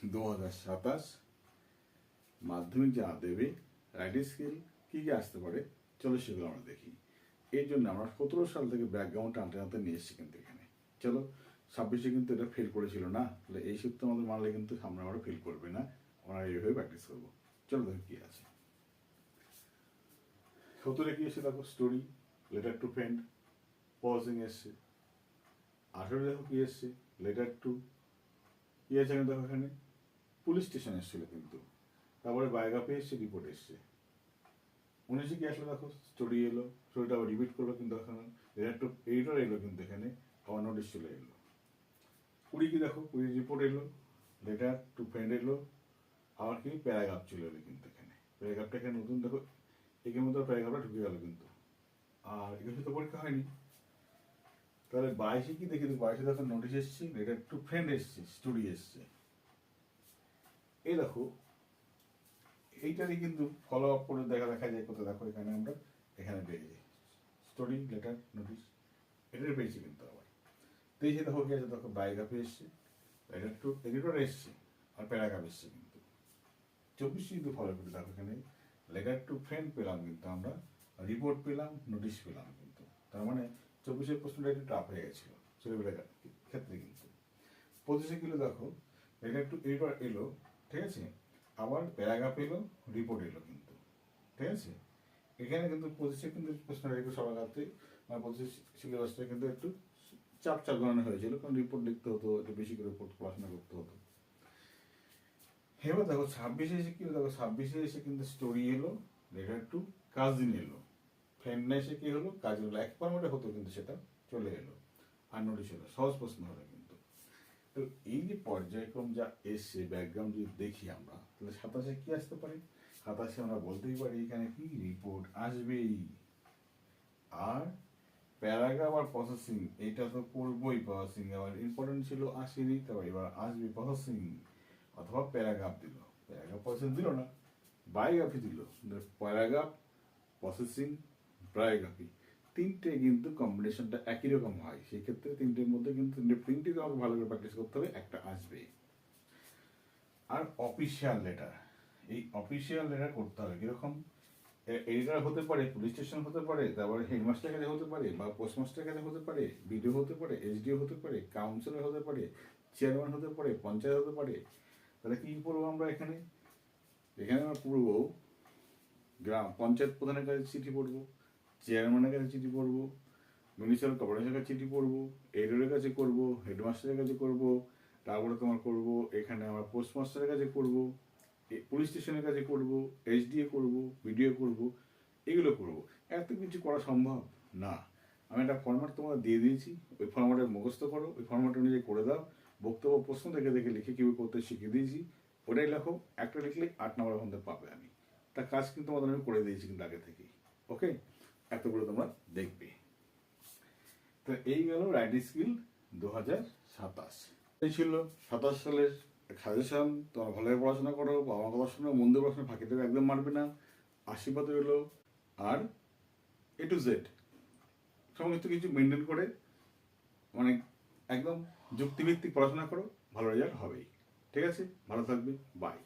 2027 মাধ্যমিক যারা দেবে রাইটিং স্কিল কী কী আসতে পারে, চলো সেগুলো আমরা দেখি। এর জন্য আমরা 17 সাল থেকে ব্যাকগ্রাউন্ড টানতে টানতে নিয়ে এসেছি কিন্তু এখানে। চলো 26-এ কিন্তু এটা ফেল করেছিল না, তাহলে এই সূত্র আমাদের মানলে কিন্তু সামনে আমরা ফেল করবে না, আমরা এইভাবে প্র্যাকটিস করবো। চলো দেখো কী আছে। 17-এ কী এসে দেখো, স্টোরি, লেটার টু ফ্রেন্ড, পজিং এসছে। 18-এ দেখো কী এসছে, লেটার টু, কী আছে দেখো এখানে, পুলিশ স্টেশন এসেছিল কিন্তু, তারপরে বায়োগ্রাফি এসছে, রিপোর্ট এসছে। 19-এ কি আসলো দেখো, স্টোরি এলো, স্টোরিটা আবার রিপিট করলো কিন্তু এখানে, লেটার টু এডিটর এলো কিন্তু এখানে, আবার নোটিশ চলে এলো। 20 কি দেখো, 20 রিপোর্ট এলো, লেটার টু ফ্রেন্ড এলো, আবার কি প্যারাগ্রাফ চলে এলো কিন্তু এখানে। প্যারাগ্রাফটা এখানে নতুন দেখো, এর মধ্যে প্যারাগ্রাফটা ঢুকে গেল কিন্তু। আর এগুলো তো পরীক্ষা হয়নি, তাহলে 22-এ কি দেখি, 22-এ দেখো নোটিশ এসছে, লেটার টু ফ্রেন্ড এসছে, স্টোরি এসছে। এই দেখো এইটারই কিন্তু ফলো আপ করে দেখা যায় কোথায়, দেখো এখানে আমরা এখানে পেয়েছি স্টোরি, লেটার, নোটিশ, এটার পেয়েছি কিন্তু। আবার 23-এ দেখো কি আছে, দেখো বায়োগ্রাফি এসছে, লেটার টু এডিটর এসছে, আর প্যারাগ্রাফ এসছে কিন্তু। 24 কিন্তু ফলো করে দেখো এখানে লেটার টু ফ্রেন্ড পেলাম কিন্তু আমরা, রিপোর্ট পেলাম, নোটিশ পেলাম কিন্তু। তার মানে 24-এর প্রশ্নটা একটু টাফ হয়ে গেছিল ছেলেবেলার ক্ষেত্রে কিন্তু। 25-এ কিলো দেখো লেটার টু এডিটর এলো, ঠিক আছে, আবার প্যারাগ্রাফ এলো, রিপোর্ট এলো কিন্তু, ঠিক আছে। এখানে কিন্তু 25-এ কিন্তু প্রশ্নটা একটু সবার হাতে, মানে 25 সিলেবাসটা কিন্তু একটু চাপ ধরনের হয়েছিল, কারণ রিপোর্ট লিখতে হতো, একটু বেশি করে পড়াশোনা করতে হতো। এবার দেখো 26-এ এসে কি, দেখো 26-এ এসে কিন্তু স্টোরি এলো, লেটার টু কাজিন এলো, ফ্রেন্ড না এসে কি হলো, কাজিন হলো, এক ফর্মেটে হতো কিন্তু সেটা চলে এলো, আর নোটিশ এলো, সহজ প্রশ্ন হলো কিন্তু। তো এই যে পর্যায়ক্রম যা এসছে, ব্যাকগ্রাউন্ড যদি দেখি আমরা, তাহলে 27-এ কি আসতে পারে, 27-এ আমরা বলতেই পারি এখানে কি রিপোর্ট আসবেই, আর প্যারাগ্রাফ আর প্রসেসিং এটা তো করবোই, প্রসেসিং আবার ইম্পর্টেন্ট ছিল আসেনি, তবে এবার আসবে প্রসেসিং, অথবা প্যারাগ্রাফ দিল, প্যারাগ্রাফ প্রসেসিং দিল না, বায়োগ্রাফি দিল, প্যারাগ্রাফ প্রসেসিং বায়োগ্রাফি, তিনটে কিন্তু কম্বিনেশনটা একই রকম হয়। সেই ক্ষেত্রে তিনটের মধ্যে কিন্তু তিনটে আমাকে ভালো করে প্র্যাকটিস করতে হবে, একটা আসবে। আর অফিসিয়াল লেটার, এই অফিসিয়াল লেটার করতে হবে কিরকম, এডিটর হতে পারে, পুলিশ স্টেশন হতে পারে, তারপরে হেডমাস্টারের কাছে হতে পারে, বা পোস্টমাস্টারের কাছে হতে পারে, বিডিও হতে পারে, এসডিও হতে পারে, কাউন্সিলর হতে পারে, চেয়ারম্যান হতে পারে, পঞ্চায়েত হতে পারে। তাহলে কি পড়বো আমরা এখানে, এখানে আমরা পড়বো গ্রাম পঞ্চায়েত প্রধানের কাছে চিঠি পড়বো, চেয়ারম্যানের কাছে চিঠি পড়বো, মিউনিসিপ্যাল কর্পোরেশনের কাছে চিঠি পড়বো, এডিটরের কাছে করবো, হেডমাস্টারের কাছে করবো, তারপরে তোমার করবো এখানে আমরা পোস্টমাস্টারের কাছে করবো, পুলিশ স্টেশনের কাছে করবো, এসডিএ করবো, বিডিও করবো, এগুলো করবো। এত কিছু করা সম্ভব না। আমি একটা ফরম্যাট তোমাকে দিয়ে দিয়েছি, ওই ফরম্যাটে মুখস্থ করো, ওই ফরম্যাট অনুযায়ী করে দাও, বক্তব্য প্রশ্ন দেখে দেখে লিখে কীভাবে করতে শিখিয়ে দিয়েছি, ওটাই লেখো, একটা লিখলে 8 নম্বর ওখান থেকে পাবে। আমি তার কাজ কিন্তু তোমাদের আমি করে দিয়েছি কিন্তু আগে থেকেই, ওকে, এতগুলো তোমরা দেখবে। তো এই গেল রাইটিং স্কিল 2027। এই ছিল 27 সালের সাজেশন। তোমরা ভালোভাবে পড়াশোনা করো, বাবা কথা শোনো, মন দিয়ে পড়াশোনা, ফাঁকি থেকে একদম মারবে না, আশীর্বাদ রইল। আর A to Z সমস্ত কিছু মেনটেন করে, মানে একদম যুক্তিভিত্তিক পড়াশোনা করো, ভালো রেজাল্ট হবেই। ঠিক আছে, ভালো থাকবে, বাই।